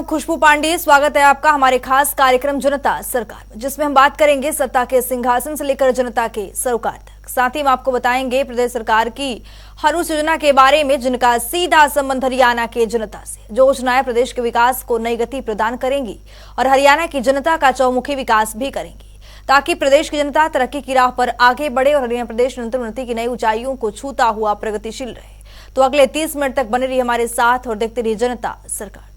हूं खुशबू पांडे। स्वागत है आपका हमारे खास कार्यक्रम जनता सरकार में, जिसमें हम बात करेंगे सत्ता के सिंहासन से लेकर जनता के सरोकार तक। साथ ही हम आपको बताएंगे प्रदेश सरकार की हर उस योजना के बारे में जिनका सीधा संबंध हरियाणा के जनता से। जो योजनाएं प्रदेश के विकास को नई गति प्रदान करेंगी और हरियाणा की जनता का चौमुखी विकास भी करेंगी, ताकि प्रदेश की जनता तरक्की की राह पर आगे बढ़े और हरियाणा प्रदेश निरंतर उन्नति की नई ऊंचाइयों को छूता हुआ प्रगतिशील रहे। तो अगले 30 मिनट तक बने रहिए हमारे साथ और देखते रहिए जनता सरकार।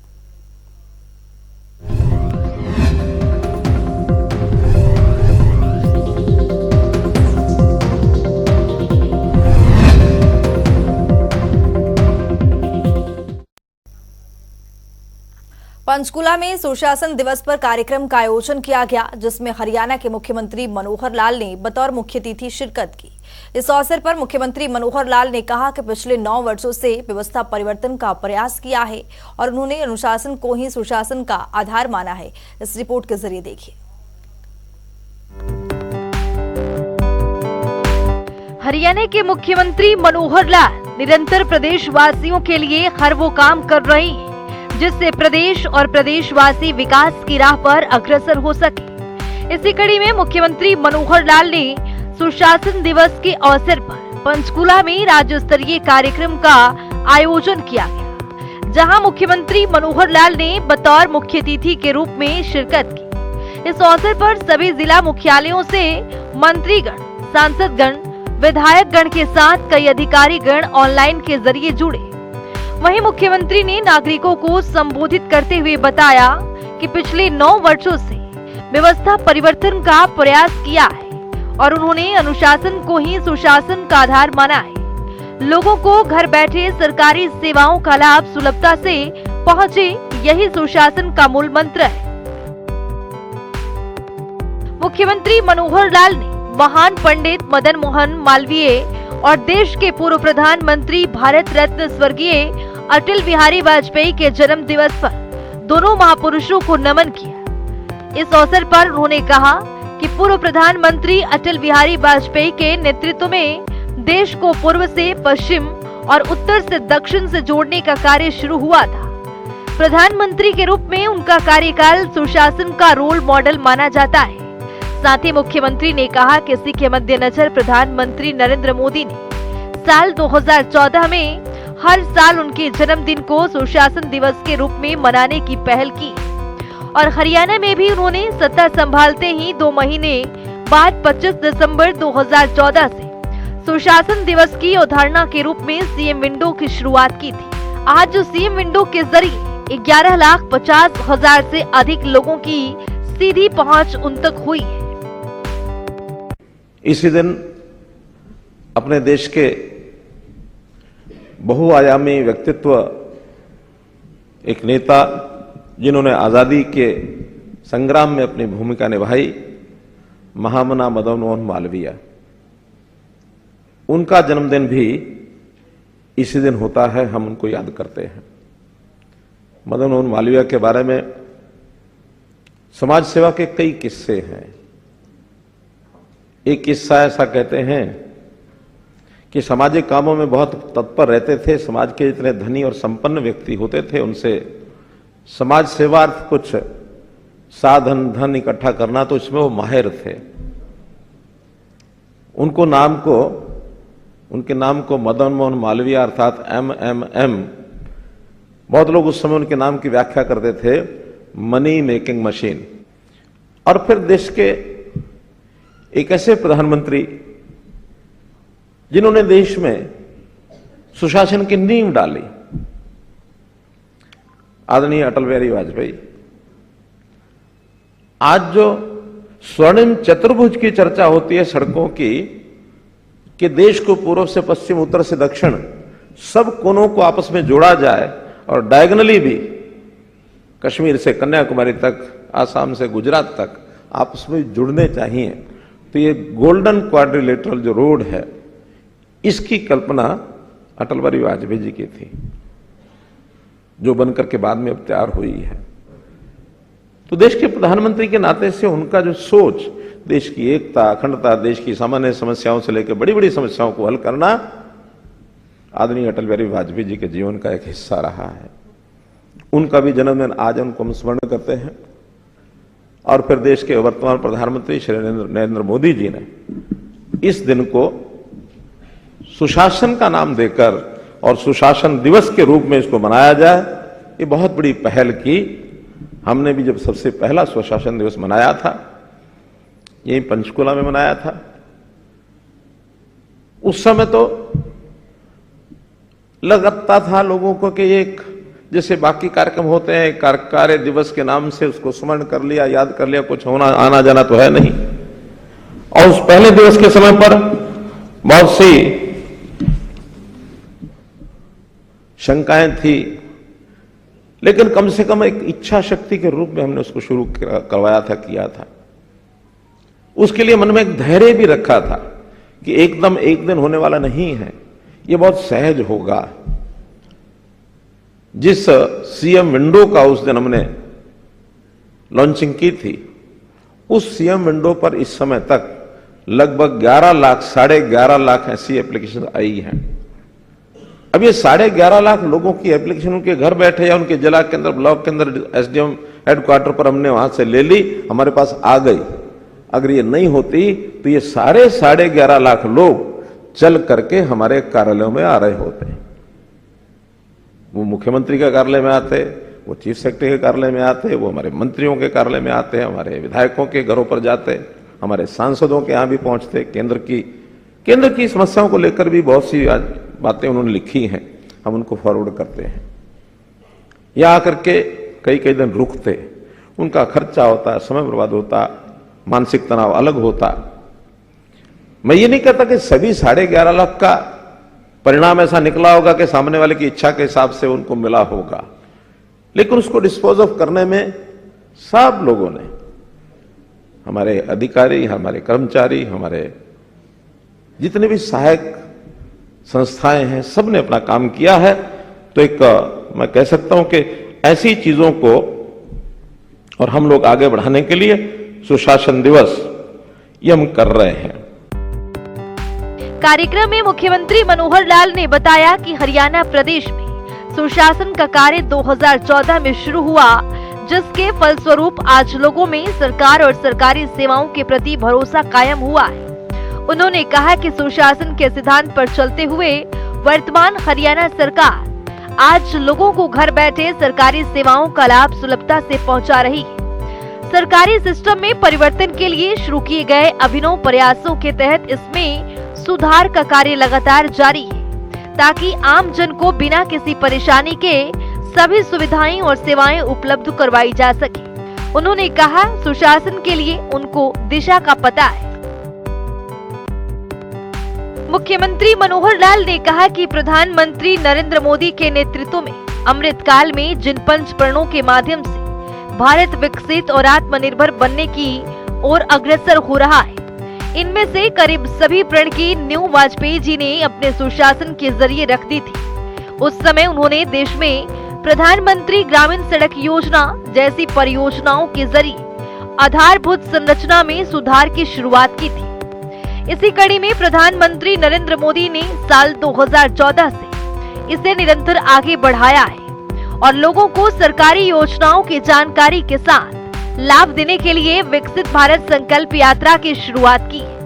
पंचकुला में सुशासन दिवस पर कार्यक्रम का आयोजन किया गया, जिसमें हरियाणा के मुख्यमंत्री मनोहर लाल ने बतौर मुख्य अतिथि शिरकत की। इस अवसर पर मुख्यमंत्री मनोहर लाल ने कहा कि पिछले 9 वर्षों से व्यवस्था परिवर्तन का प्रयास किया है और उन्होंने अनुशासन को ही सुशासन का आधार माना है। इस रिपोर्ट के जरिए देखिए। हरियाणा के मुख्यमंत्री मनोहर लाल निरंतर प्रदेशवासियों के लिए हर वो काम कर रहे हैं जिससे प्रदेश और प्रदेशवासी विकास की राह पर अग्रसर हो सके। इसी कड़ी में मुख्यमंत्री मनोहर लाल ने सुशासन दिवस के अवसर पर पंचकुला में राज्य स्तरीय कार्यक्रम का आयोजन किया गया, जहां मुख्यमंत्री मनोहर लाल ने बतौर मुख्य अतिथि के रूप में शिरकत की। इस अवसर पर सभी जिला मुख्यालयों से मंत्रीगण, सांसदगण, विधायकगण के साथ कई अधिकारीगण ऑनलाइन के जरिए जुड़े। वहीं मुख्यमंत्री ने नागरिकों को संबोधित करते हुए बताया कि पिछले 9 वर्षों से व्यवस्था परिवर्तन का प्रयास किया है और उन्होंने अनुशासन को ही सुशासन का आधार माना है। लोगों को घर बैठे सरकारी सेवाओं का लाभ सुलभता से पहुंचे, यही सुशासन का मूल मंत्र है। मुख्यमंत्री मनोहर लाल ने महान पंडित मदन मोहन मालवीय और देश के पूर्व प्रधानमंत्री भारत रत्न स्वर्गीय अटल बिहारी वाजपेयी के जन्म दिवस पर दोनों महापुरुषों को नमन किया। इस अवसर पर उन्होंने कहा कि पूर्व प्रधानमंत्री अटल बिहारी वाजपेयी के नेतृत्व में देश को पूर्व से पश्चिम और उत्तर से दक्षिण से जोड़ने का कार्य शुरू हुआ था। प्रधानमंत्री के रूप में उनका कार्यकाल सुशासन का रोल मॉडल माना जाता है। साथ ही मुख्यमंत्री ने कहा कि इसी के मद्देनजर प्रधानमंत्री नरेंद्र मोदी ने साल 2014 में हर साल उनके जन्मदिन को सुशासन दिवस के रूप में मनाने की पहल की और हरियाणा में भी उन्होंने सत्ता संभालते ही 2 महीने बाद 25 दिसंबर 2014 से सुशासन दिवस की अवधारणा के रूप में सीएम विंडो की शुरुआत की थी। आज सीएम विंडो के जरिए 11,50,000 से अधिक लोगों की सीधी पहुंच उन तक हुई है। इसी दिन अपने देश के बहुआयामी व्यक्तित्व, एक नेता जिन्होंने आजादी के संग्राम में अपनी भूमिका निभाई, महामना मदन मोहन मालवीय, उनका जन्मदिन भी इसी दिन होता है। हम उनको याद करते हैं। मदन मोहन मालवीय के बारे में समाज सेवा के कई किस्से हैं। एक किस्सा ऐसा कहते हैं कि सामाजिक कामों में बहुत तत्पर रहते थे। समाज के जितने धनी और संपन्न व्यक्ति होते थे, उनसे समाज सेवार्थ कुछ साधन धन इकट्ठा करना, तो इसमें वो माहिर थे। उनके नाम को मदन मोहन मालवीय अर्थात MMM, बहुत लोग उस समय उनके नाम की व्याख्या करते थे मनी मेकिंग मशीन। और फिर देश के एक ऐसे प्रधानमंत्री जिन्होंने देश में सुशासन की नींव डाली, आदरणीय अटल बिहारी वाजपेयी। आज जो स्वर्णिम चतुर्भुज की चर्चा होती है सड़कों की, कि देश को पूर्व से पश्चिम, उत्तर से दक्षिण, सब कोनों को आपस में जोड़ा जाए और डायगनली भी कश्मीर से कन्याकुमारी तक, आसाम से गुजरात तक आपस में जुड़ने चाहिए। तो ये गोल्डन क्वाड्रिलेटरल जो रोड है, इसकी कल्पना अटल बिहारी वाजपेयी जी की थी, जो बनकर के बाद में अब तैयार हुई है। तो देश के प्रधानमंत्री के नाते से उनका जो सोच, देश की एकता, अखंडता, देश की सामान्य समस्याओं से लेकर बड़ी बड़ी समस्याओं को हल करना, आदरणीय अटल बिहारी वाजपेयी जी के जीवन का एक हिस्सा रहा है। उनका भी जन्मदिन आज उनको हम स्मरण करते हैं। और फिर देश के वर्तमान प्रधानमंत्री श्री नरेंद्र मोदी जी ने इस दिन को सुशासन का नाम देकर और सुशासन दिवस के रूप में इसको मनाया जाए, ये बहुत बड़ी पहल की। हमने भी जब सबसे पहला सुशासन दिवस मनाया था, यही पंचकुला में मनाया था, उस समय तो लगता था लोगों को कि एक जैसे बाकी कार्यक्रम होते हैं, कार्य दिवस के नाम से उसको स्मरण कर लिया, याद कर लिया, कुछ होना आना जाना तो है नहीं। और उस पहले दिवस के समय पर बहुत सी शंकाएं थी, लेकिन कम से कम एक इच्छा शक्ति के रूप में हमने उसको शुरू करवाया था, किया था। उसके लिए मन में एक धैर्य भी रखा था कि एकदम एक दिन होने वाला नहीं है, ये बहुत सहज होगा। जिस सीएम विंडो का उस दिन हमने लॉन्चिंग की थी, उस सीएम विंडो पर इस समय तक लगभग 11 लाख, 11.5 लाख ऐसी एप्लीकेशन आई हैं। अब ये 11.5 लाख लोगों की एप्लीकेशन उनके घर बैठे या उनके जिला के अंदर, ब्लॉक के अंदर, एसडीएम हेडक्वार्टर पर हमने वहां से ले ली, हमारे पास आ गई। अगर ये नहीं होती तो ये 11.5 लाख लोग चल करके हमारे कार्यालयों में आ रहे होते हैं। वो मुख्यमंत्री के कार्यालय में आते, वो चीफ सेक्रेटरी के कार्यालय में आते, वो हमारे मंत्रियों के कार्यालय में आते, हमारे विधायकों के घरों पर जाते, हमारे सांसदों के यहां भी पहुंचते। केंद्र की समस्याओं को लेकर भी बहुत सी बातें उन्होंने लिखी हैं, हम उनको फॉरवर्ड करते हैं। या आकर के कई दिन रुकते, उनका खर्चा होता, समय बर्बाद होता, मानसिक तनाव अलग होता। मैं ये नहीं कहता कि सभी 11.5 लाख का परिणाम ऐसा निकला होगा कि सामने वाले की इच्छा के हिसाब से उनको मिला होगा, लेकिन उसको डिस्पोज ऑफ करने में सब लोगों ने, हमारे अधिकारी, हमारे कर्मचारी, हमारे जितने भी सहायक संस्थाएं हैं, सब ने अपना काम किया है। तो एक मैं कह सकता हूं कि ऐसी चीजों को और हम लोग आगे बढ़ाने के लिए सुशासन दिवस ये हम कर रहे हैं। कार्यक्रम में मुख्यमंत्री मनोहर लाल ने बताया कि हरियाणा प्रदेश में सुशासन का कार्य 2014 में शुरू हुआ, जिसके फलस्वरूप आज लोगों में सरकार और सरकारी सेवाओं के प्रति भरोसा कायम हुआ है। उन्होंने कहा कि सुशासन के सिद्धांत पर चलते हुए वर्तमान हरियाणा सरकार आज लोगों को घर बैठे सरकारी सेवाओं का लाभ सुलभता से पहुंचा रही है। सरकारी सिस्टम में परिवर्तन के लिए शुरू किए गए अभिनव प्रयासों के तहत इसमें सुधार का कार्य लगातार जारी है, ताकि आम जन को बिना किसी परेशानी के सभी सुविधाएं और सेवाएं उपलब्ध करवाई जा सके। उन्होंने कहा, सुशासन के लिए उनको दिशा का पता है। मुख्यमंत्री मनोहर लाल ने कहा कि प्रधानमंत्री नरेंद्र मोदी के नेतृत्व में अमृतकाल में जिन 5 प्रणों के माध्यम से भारत विकसित और आत्मनिर्भर बनने की ओर अग्रसर हो रहा है, इनमें से करीब सभी प्रण की नींव वाजपेयी जी ने अपने सुशासन के जरिए रख दी थी। उस समय उन्होंने देश में प्रधानमंत्री ग्रामीण सड़क योजना जैसी परियोजनाओं के जरिए आधारभूत संरचना में सुधार की शुरुआत की थी। इसी कड़ी में प्रधानमंत्री नरेंद्र मोदी ने साल 2014 से इसे निरंतर आगे बढ़ाया है और लोगों को सरकारी योजनाओं की जानकारी के साथ लाभ देने के लिए विकसित भारत संकल्प यात्रा की शुरुआत की है।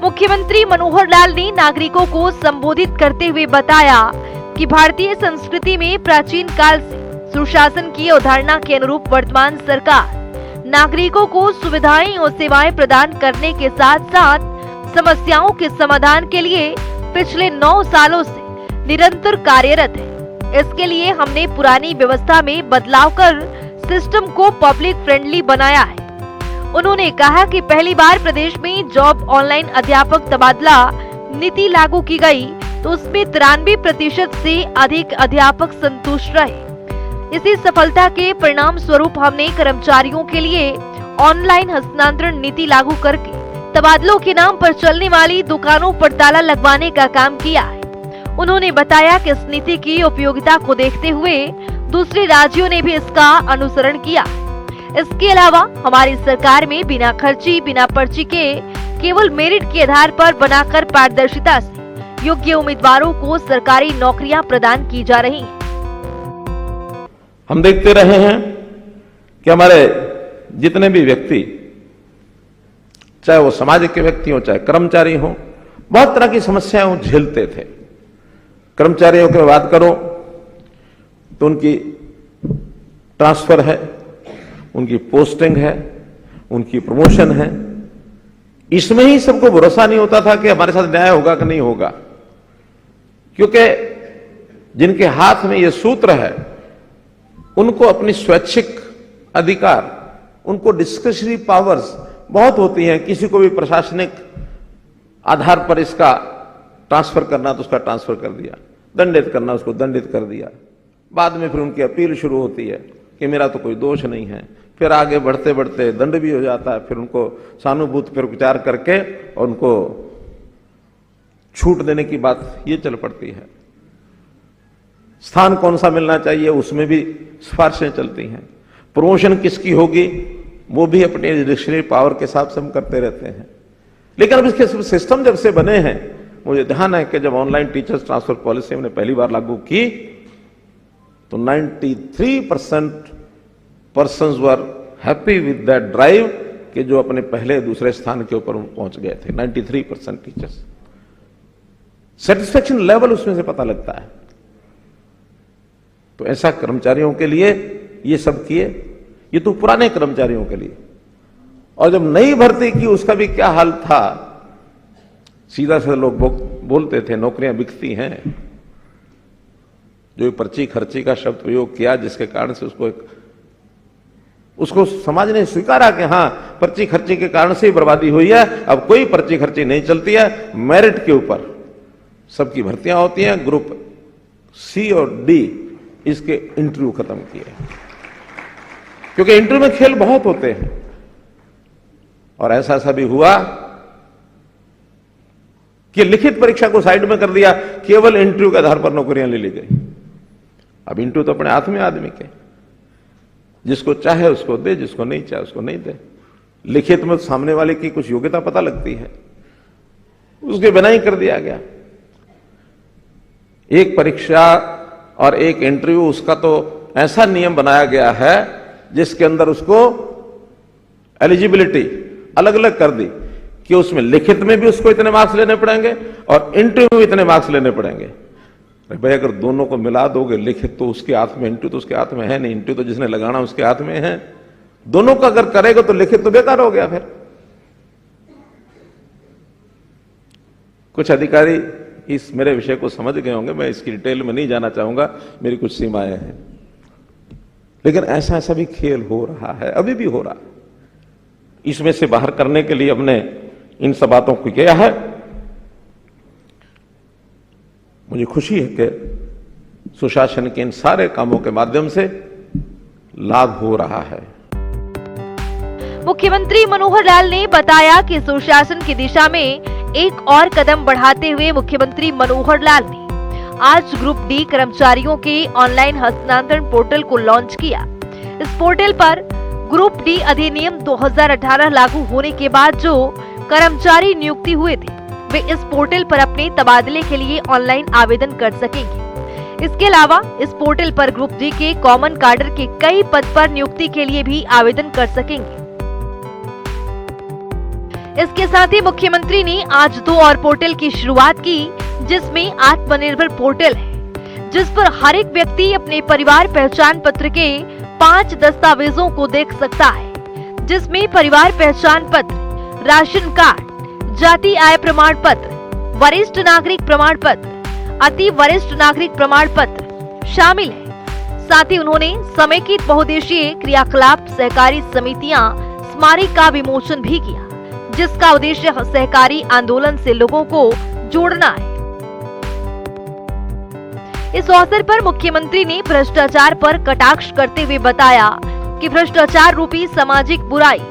मुख्यमंत्री मनोहर लाल ने नागरिकों को संबोधित करते हुए बताया कि भारतीय संस्कृति में प्राचीन काल से सुशासन की अवधारणा के अनुरूप वर्तमान सरकार नागरिकों को सुविधाएं और सेवाएं प्रदान करने के साथ साथ समस्याओं के समाधान के लिए पिछले 9 सालों से निरंतर कार्यरत है। इसके लिए हमने पुरानी व्यवस्था में बदलाव कर सिस्टम को पब्लिक फ्रेंडली बनाया है। उन्होंने कहा कि पहली बार प्रदेश में जॉब ऑनलाइन अध्यापक तबादला नीति लागू की गई, तो उसमें 93% से अधिक अध्यापक संतुष्ट रहे। इसी सफलता के परिणाम स्वरूप हमने कर्मचारियों के लिए ऑनलाइन हस्तांतरण नीति लागू करके तबादलों के नाम पर चलने वाली दुकानों पर ताला लगवाने का काम किया है। उन्होंने बताया कि इस नीति की उपयोगिता को देखते हुए दूसरे राज्यों ने भी इसका अनुसरण किया। इसके अलावा हमारी सरकार में बिना खर्ची, बिना पर्ची के केवल मेरिट के आधार पर बनाकर पारदर्शिता से योग्य उम्मीदवारों को सरकारी नौकरियां प्रदान की जा रही हैं। हम देखते रहे हैं कि हमारे जितने भी व्यक्ति, चाहे वो समाज के व्यक्ति हो चाहे कर्मचारी हो, बहुत तरह की समस्याएं झेलते थे। कर्मचारियों की बात करो तो उनकी ट्रांसफर है, उनकी पोस्टिंग है, उनकी प्रमोशन है, इसमें ही सबको भरोसा नहीं होता था कि हमारे साथ न्याय होगा कि नहीं होगा, क्योंकि जिनके हाथ में ये सूत्र है उनको अपनी स्वैच्छिक अधिकार, उनको डिस्क्रिशनरी पावर्स बहुत होती हैं। किसी को भी प्रशासनिक आधार पर इसका ट्रांसफर करना तो उसका ट्रांसफर कर दिया, दंडित करना उसको दंडित कर दिया। बाद में फिर उनकी अपील शुरू होती है कि मेरा तो कोई दोष नहीं है, फिर आगे बढ़ते बढ़ते दंड भी हो जाता है, फिर उनको सहानुभूति पर विचार करके और उनको छूट देने की बात ये चल पड़ती है। स्थान कौन सा मिलना चाहिए उसमें भी सिफारिशें चलती हैं। प्रमोशन किसकी होगी वो भी अपने डिस्क्रिशनरी पावर के हिसाब से हम करते रहते हैं। लेकिन अब इसके सिस्टम जब से बने हैं, मुझे ध्यान है कि जब ऑनलाइन टीचर्स ट्रांसफर पॉलिसी हमने पहली बार लागू की तो 93% persons were happy with that drive कि जो अपने पहले दूसरे स्थान के ऊपर पहुंच गए थे। 93% टीचर्स, सेटिस्फेक्शन लेवल उसमें से पता लगता है। तो ऐसा कर्मचारियों के लिए ये सब किए, ये तो पुराने कर्मचारियों के लिए। और जब नई भर्ती की उसका भी क्या हाल था, सीधा से लोग बोलते थे नौकरियां बिकती हैं। जो पर्ची खर्ची का शब्द प्रयोग किया जिसके कारण से उसको समाज ने स्वीकारा कि हां पर्ची खर्ची के कारण से ही बर्बादी हुई है, अब कोई पर्ची खर्ची नहीं चलती है, मेरिट के ऊपर सबकी भर्तियां होती हैं। ग्रुप सी और डी इसके इंटरव्यू खत्म किए, क्योंकि इंटरव्यू में खेल बहुत होते हैं। और ऐसा भी हुआ कि लिखित परीक्षा को साइड में कर दिया, केवल इंटरव्यू के आधार पर नौकरियां ले ली गई। अब इंटरव्यू तो अपने हाथ में आदमी के, जिसको चाहे उसको दे, जिसको नहीं चाहे उसको नहीं दे। लिखित में सामने वाले की कुछ योग्यता पता लगती है, उसके बिना ही कर दिया गया। एक परीक्षा और एक इंटरव्यू, उसका तो ऐसा नियम बनाया गया है जिसके अंदर उसको एलिजिबिलिटी अलग अलग कर दी कि उसमें लिखित में भी उसको इतने मार्क्स लेने पड़ेंगे और इंटरव्यू में इतने मार्क्स लेने पड़ेंगे। भाई अगर दोनों को मिला दोगे, लिखित तो उसके हाथ में, इंटरव्यू तो उसके हाथ में है नहीं, इंटरव्यू तो जिसने लगाना उसके हाथ में है। दोनों का अगर करेगा तो लिखित तो बेकार हो गया। फिर कुछ अधिकारी इस मेरे विषय को समझ गए होंगे, मैं इसकी डिटेल में नहीं जाना चाहूंगा, मेरी कुछ सीमाएं हैं। लेकिन ऐसा भी खेल हो रहा है, अभी भी हो रहा है। इसमें से बाहर करने के लिए हमने इन सब बातों को किया है। मुझे खुशी है कि सुशासन के इन सारे कामों के माध्यम से लाभ हो रहा है। मुख्यमंत्री मनोहर लाल ने बताया कि सुशासन की दिशा में एक और कदम बढ़ाते हुए मुख्यमंत्री मनोहर लाल ने आज ग्रुप डी कर्मचारियों के ऑनलाइन हस्तांतरण पोर्टल को लॉन्च किया। इस पोर्टल पर ग्रुप डी अधिनियम 2018 लागू होने के बाद जो कर्मचारी नियुक्ति हुए थे वे इस पोर्टल पर अपने तबादले के लिए ऑनलाइन आवेदन कर सकेंगे। इसके अलावा इस पोर्टल पर ग्रुप डी के कॉमन कैडर के कई पद पर नियुक्ति के लिए भी आवेदन कर सकेंगे। इसके साथ ही मुख्यमंत्री ने आज 2 और पोर्टल की शुरुआत की, जिसमें आत्मनिर्भर पोर्टल है, जिस पर हर एक व्यक्ति अपने परिवार पहचान पत्र के 5 दस्तावेजों को देख सकता है, जिसमें परिवार पहचान पत्र, राशन कार्ड, जाति आय प्रमाण पत्र, वरिष्ठ नागरिक प्रमाण पत्र, अति वरिष्ठ नागरिक प्रमाण पत्र शामिल है। साथ ही उन्होंने समेकित बहुउद्देशीय क्रियाकलाप सहकारी समितियां स्मारक का विमोचन भी किया, जिसका उद्देश्य सहकारी आंदोलन से लोगों को जोड़ना है। इस अवसर पर मुख्यमंत्री ने भ्रष्टाचार पर कटाक्ष करते हुए बताया कि भ्रष्टाचार रूपी सामाजिक बुराई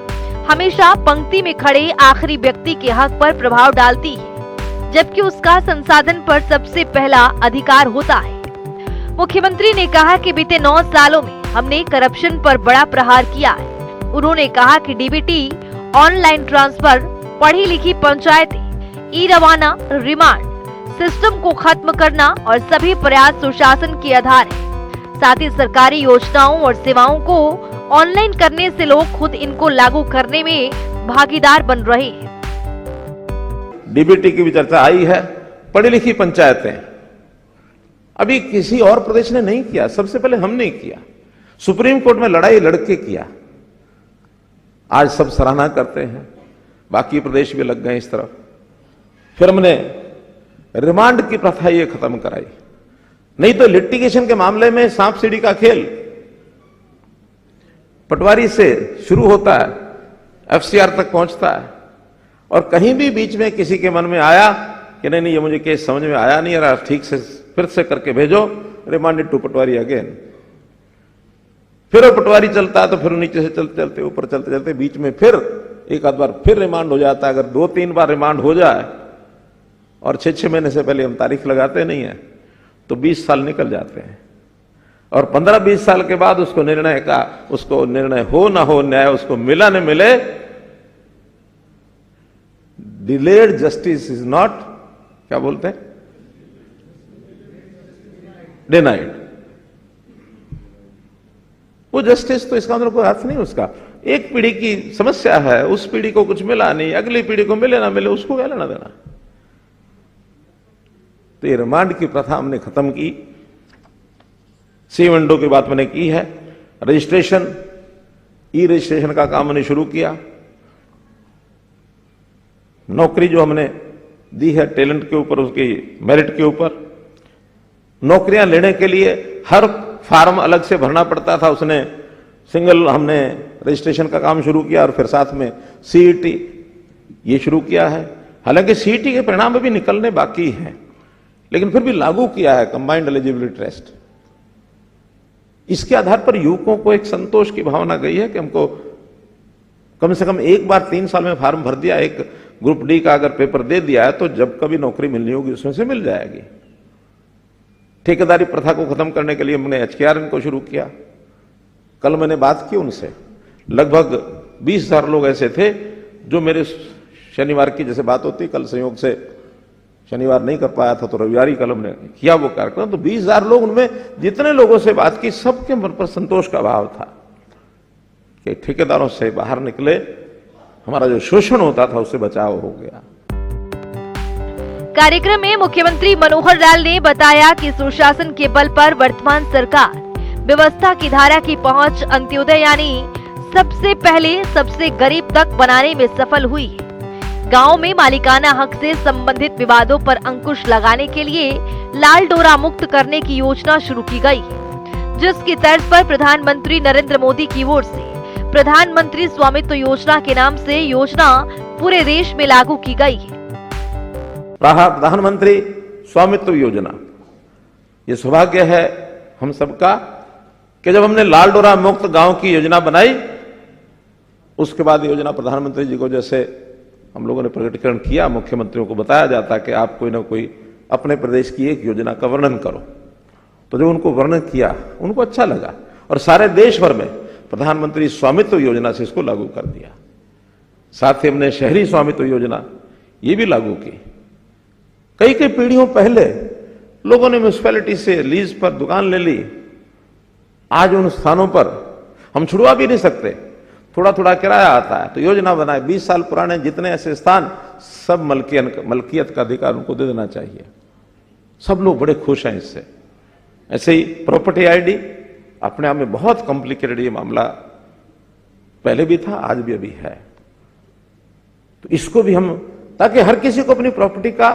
हमेशा पंक्ति में खड़े आखिरी व्यक्ति के हक पर प्रभाव डालती है, जबकि उसका संसाधन पर सबसे पहला अधिकार होता है। मुख्यमंत्री ने कहा कि बीते 9 सालों में हमने करप्शन पर बड़ा प्रहार किया है। उन्होंने कहा कि डीबीटी, ऑनलाइन ट्रांसफर, पढ़ी लिखी पंचायतें, ई रवाना, रिमांड सिस्टम को खत्म करना और सभी प्रयास सुशासन के आधार है। साथ ही सरकारी योजनाओं और सेवाओं को ऑनलाइन करने से लोग खुद इनको लागू करने में भागीदार बन रहे हैं। डीबीटी की भी चर्चा आई है। पढ़ी लिखी पंचायतें अभी किसी और प्रदेश ने नहीं किया, सबसे पहले हमने किया। सुप्रीम कोर्ट में लड़ाई लड़के किया, आज सब सराहना करते हैं, बाकी प्रदेश भी लग गए इस तरफ। फिर हमने रिमांड की प्रथा ये खत्म कराई, नहीं तो लिटिगेशन के मामले में सांप सीढ़ी का खेल पटवारी से शुरू होता है, एफसीआर तक पहुंचता है, और कहीं भी बीच में किसी के मन में आया कि नहीं ये मुझे केस समझ में आया नहीं रहा, ठीक से फिर से करके भेजो, रिमांडेड टू पटवारी अगेन। फिर वो पटवारी चलता है तो फिर नीचे से चलते चलते ऊपर चलते चलते बीच में फिर एक आध बार फिर रिमांड हो जाता है। अगर 2-3 बार रिमांड हो जाए और 6-6 महीने से पहले हम तारीख लगाते नहीं है तो 20 साल निकल जाते हैं, और 15-20 साल के बाद उसको निर्णय हो ना हो, न्याय उसको मिला न मिले, डिलेड जस्टिस इज नॉट, क्या बोलते हैं, डिनाइड। वो जस्टिस तो इसका मतलब कोई अर्थ नहीं उसका। एक पीढ़ी की समस्या है, उस पीढ़ी को कुछ मिला नहीं, अगली पीढ़ी को मिले ना मिले, उसको क्या लेना देना। तो ये रिमांड की प्रथा हमने खत्म की। सी विंडो की बात मैंने की है। रजिस्ट्रेशन, ई रजिस्ट्रेशन का काम हमने शुरू किया। नौकरी जो हमने दी है टैलेंट के ऊपर, उसकी मेरिट के ऊपर। नौकरियां लेने के लिए हर फार्म अलग से भरना पड़ता था, उसने सिंगल हमने रजिस्ट्रेशन का काम शुरू किया, और फिर साथ में सीईटी ये शुरू किया है। हालांकि सीईटी के परिणाम भी निकलने बाकी हैं, लेकिन फिर भी लागू किया है कंबाइंड एलिजिबिलिटी टेस्ट। इसके आधार पर युवकों को एक संतोष की भावना गई है कि हमको कम से कम एक बार 3 साल में फार्म भर दिया, एक ग्रुप डी का अगर पेपर दे दिया है तो जब कभी नौकरी मिलनी होगी उसमें से मिल जाएगी। ठेकेदारी प्रथा को खत्म करने के लिए हमने एचकेआरएन को शुरू किया। कल मैंने बात की उनसे, लगभग 20,000 लोग ऐसे थे जो मेरे शनिवार की जैसे बात होती, कल संयोग से शनिवार नहीं कर पाया था तो रविवार ही कल हमने किया वो कार्यक्रम। तो 20,000 लोग, उनमें जितने लोगों से बात की सबके मन पर संतोष का भाव था कि ठेकेदारों से बाहर निकले, हमारा जो शोषण होता था उससे बचाव हो गया। कार्यक्रम में मुख्यमंत्री मनोहर लाल ने बताया कि सुशासन के बल पर वर्तमान सरकार व्यवस्था की धारा की पहुंच अंत्योदय यानी सबसे पहले सबसे गरीब तक बनाने में सफल हुई है। गांव में मालिकाना हक से संबंधित विवादों पर अंकुश लगाने के लिए लाल डोरा मुक्त करने की योजना शुरू की गई है, जिसकी तर्ज पर प्रधानमंत्री नरेंद्र मोदी की ओर से प्रधानमंत्री स्वामित्व योजना के नाम से योजना पूरे देश में लागू की गई है। प्रधानमंत्री स्वामित्व योजना, ये सौभाग्य है हम सबका कि जब हमने लाल डोरा मुक्त गांव की योजना बनाई, उसके बाद योजना प्रधानमंत्री जी को जैसे हम लोगों ने प्रकटीकरण किया, मुख्यमंत्रियों को बताया जाता कि आप कोई ना कोई अपने प्रदेश की एक योजना का वर्णन करो। तो जो उनको वर्णन किया उनको अच्छा लगा, और सारे देश भर में प्रधानमंत्री स्वामित्व योजना से इसको लागू कर दिया। साथ ही हमने शहरी स्वामित्व योजना ये भी लागू की। कई पीढ़ियों पहले लोगों ने म्यूनिसिपैलिटी से लीज पर दुकान ले ली, आज उन स्थानों पर हम छुड़वा भी नहीं सकते, थोड़ा थोड़ा किराया आता है। तो योजना बनाए 20 साल पुराने जितने ऐसे स्थान, सब मलकियत का अधिकार उनको दे देना चाहिए। सब लोग बड़े खुश हैं इससे। ऐसे ही प्रॉपर्टी आईडी अपने आप में बहुत कॉम्प्लिकेटेड ये मामला पहले भी था, आज भी अभी है। तो इसको भी हम, ताकि हर किसी को अपनी प्रॉपर्टी का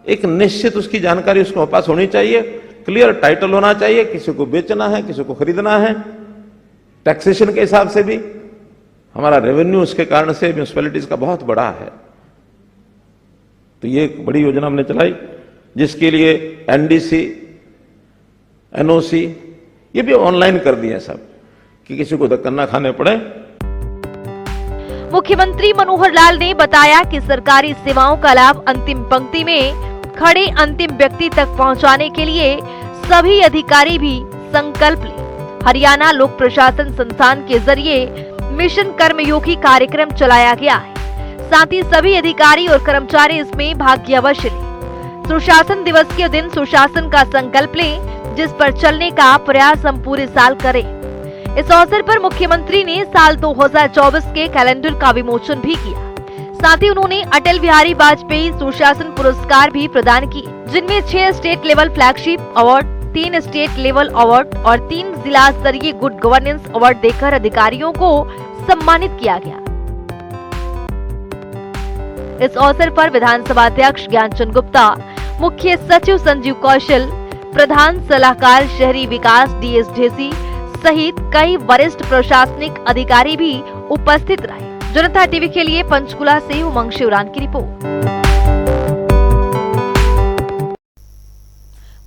एक निश्चित उसकी जानकारी उसको पास होनी चाहिए, क्लियर टाइटल होना चाहिए, किसी को बेचना है, किसी को खरीदना है। टैक्सेशन के हिसाब से भी हमारा रेवेन्यू उसके कारण से म्यूनिसिपैलिटीज का बहुत बड़ा है। तो ये एक बड़ी योजना हमने चलाई, जिसके लिए एनडीसी, एनओसी ये भी ऑनलाइन कर दिए सब, कि किसी को धक्का ना खाने पड़े। मुख्यमंत्री मनोहर लाल ने बताया कि सरकारी सेवाओं का लाभ अंतिम पंक्ति में खड़े अंतिम व्यक्ति तक पहुंचाने के लिए सभी अधिकारी भी संकल्प लें। हरियाणा लोक प्रशासन संस्थान के जरिए मिशन कर्मयोगी कार्यक्रम चलाया गया है, साथ ही सभी अधिकारी और कर्मचारी इसमें भाग्य अवश्य लें। सुशासन दिवस के दिन सुशासन का संकल्प लें, जिस पर चलने का प्रयास हम पूरे साल करें। इस अवसर पर मुख्यमंत्री ने साल 2024 के कैलेंडर का विमोचन भी किया। साथ ही उन्होंने अटल बिहारी वाजपेयी सुशासन पुरस्कार भी प्रदान किए, जिनमें 6 state level flagship award, 3 state level award और 3 जिला स्तरीय गुड गवर्नेंस अवार्ड देकर अधिकारियों को सम्मानित किया गया। इस अवसर पर विधानसभा अध्यक्ष ज्ञानचंद गुप्ता, मुख्य सचिव संजीव कौशल, प्रधान सलाहकार शहरी विकास DS ढेसी सहित कई वरिष्ठ प्रशासनिक अधिकारी भी उपस्थित रहे। जनता टीवी के लिए पंचकुला से उमंग शिवरान की रिपोर्ट।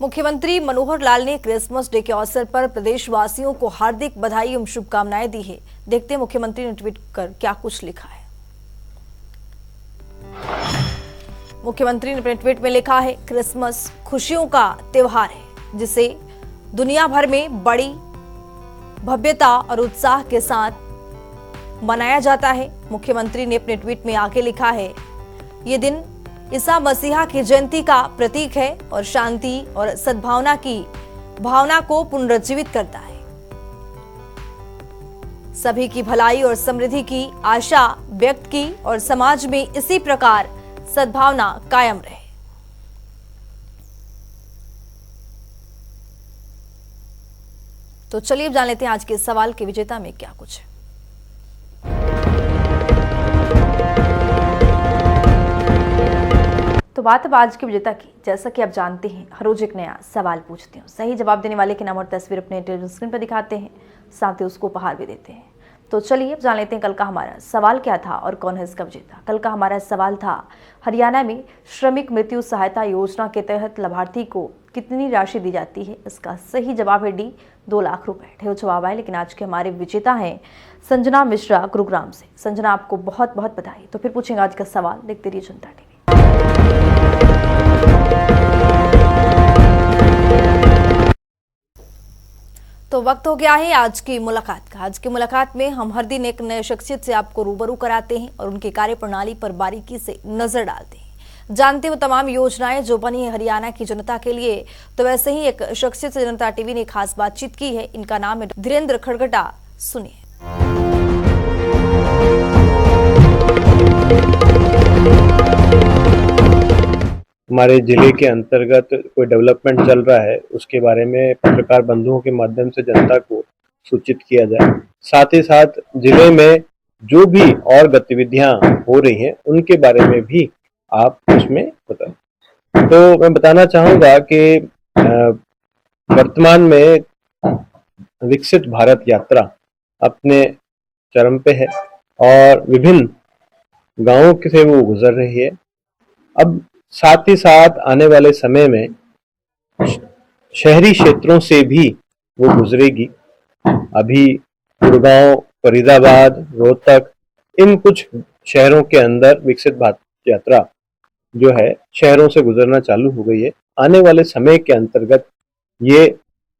मुख्यमंत्री मनोहर लाल ने क्रिसमस डे के अवसर पर प्रदेशवासियों को हार्दिक बधाई एवं शुभकामनाएं दी है। देखते हैं मुख्यमंत्री ने ट्वीट कर क्या कुछ लिखा है। मुख्यमंत्री ने अपने ट्वीट में लिखा है, क्रिसमस खुशियों का त्योहार है जिसे दुनिया भर में बड़ी भव्यता और उत्साह के साथ मनाया जाता है। मुख्यमंत्री ने अपने ट्वीट में आगे लिखा है, ये दिन ईसा मसीहा की जयंती का प्रतीक है और शांति और सद्भावना की भावना को पुनर्जीवित करता है। सभी की भलाई और समृद्धि की आशा व्यक्त की और समाज में इसी प्रकार सद्भावना कायम रहे। तो चलिए अब जान लेते हैं आज के सवाल के विजेता में क्या कुछ है। तो बात अब आज के विजेता की। जैसा कि आप जानते हैं, हर रोज एक नया सवाल पूछते हैं, सही जवाब देने वाले के नाम और तस्वीर अपने टेलीविजन स्क्रीन पर दिखाते हैं, साथ ही उसको उपहार भी देते हैं। तो चलिए अब जान लेते हैं कल का हमारा सवाल क्या था और कौन है इसका विजेता। कल का हमारा सवाल था, हरियाणा में श्रमिक मृत्यु सहायता योजना के तहत लाभार्थी को कितनी राशि दी जाती है। इसका सही जवाब है डी, 2 लाख रुपए। ढेर जवाब आए, लेकिन आज के हमारे विजेता हैं संजना मिश्रा गुरुग्राम से। संजना, आपको बहुत बहुत बधाई। तो फिर पूछेंगे आज का सवाल, देखते रहिए जनता टीवी। तो वक्त हो गया है आज की मुलाकात का। आज की मुलाकात में हम हर दिन एक नए शख्सियत से आपको रूबरू कराते हैं और उनकी कार्यप्रणाली पर बारीकी से नजर डालते हैं। जानते हो तमाम योजनाएं जो बनी है हरियाणा की जनता के लिए। तो वैसे ही एक शख्सियत से जनता टीवी ने खास बातचीत की है। इनका नाम है धीरेन्द्र खड़गटा। सुनिए। हमारे जिले के अंतर्गत कोई डेवलपमेंट चल रहा है, उसके बारे में पत्रकार बंधुओं के माध्यम से जनता को सूचित किया जाए। साथ ही साथ जिले में जो भी और गतिविधियां हो रही हैं उनके बारे में भी आप उसमें बताएं। तो मैं बताना चाहूँगा कि वर्तमान में विकसित भारत यात्रा अपने चरम पे है और विभिन्न गांवों से वो गुजर रही है। अब साथ ही साथ आने वाले समय में शहरी क्षेत्रों से भी वो गुजरेगी। अभी गुड़गांव, फरीदाबाद, रोहतक, इन कुछ शहरों के अंदर विकसित भारत यात्रा जो है शहरों से गुजरना चालू हो गई है। आने वाले समय के अंतर्गत ये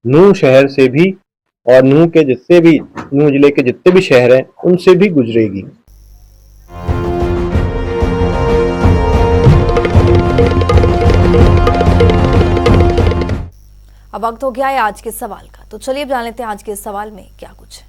नूंह शहर से भी और नूंह जिले के जितने भी शहर हैं उनसे भी गुजरेगी। अब वक्त हो गया है आज के सवाल का। तो चलिए अब जान लेते हैं आज के सवाल में क्या कुछ है।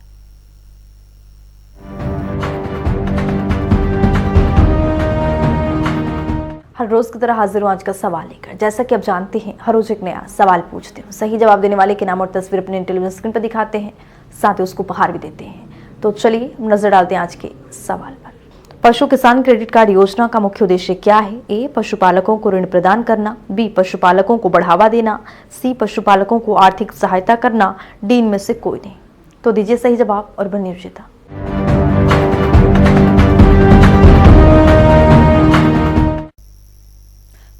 हर रोज की तरह हाजिर हूं आज का सवाल लेकर। जैसा कि आप जानते हैं, हर रोज एक नया सवाल पूछते हैं, सही जवाब देने वाले के नाम और तस्वीर अपने टेलीविजन स्क्रीन पर दिखाते हैं, साथ ही उसको उपहार भी देते हैं। तो चलिए नजर डालते हैं आज के सवाल पर। पशु किसान क्रेडिट कार्ड योजना का मुख्य उद्देश्य क्या है। ए, पशुपालकों को ऋण प्रदान करना। बी, पशुपालकों को बढ़ावा देना। सी, पशुपालकों को आर्थिक सहायता करना। डी, इनमें से कोई नहीं। तो दीजिए सही जवाब और बनिए विजेता।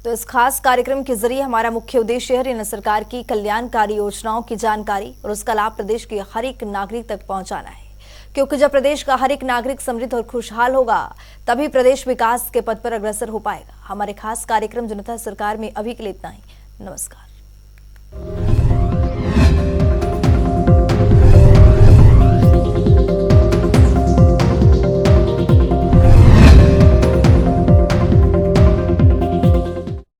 तो इस खास कार्यक्रम के जरिए हमारा मुख्य उद्देश्य है हरियाणा सरकार की कल्याणकारी योजनाओं की जानकारी और उसका लाभ प्रदेश के हर एक नागरिक तक पहुंचाना है, क्योंकि जब प्रदेश का हर एक नागरिक समृद्ध और खुशहाल होगा तभी प्रदेश विकास के पथ पर अग्रसर हो पाएगा। हमारे खास कार्यक्रम जनता सरकार में अभी के लिए इतना ही। नमस्कार।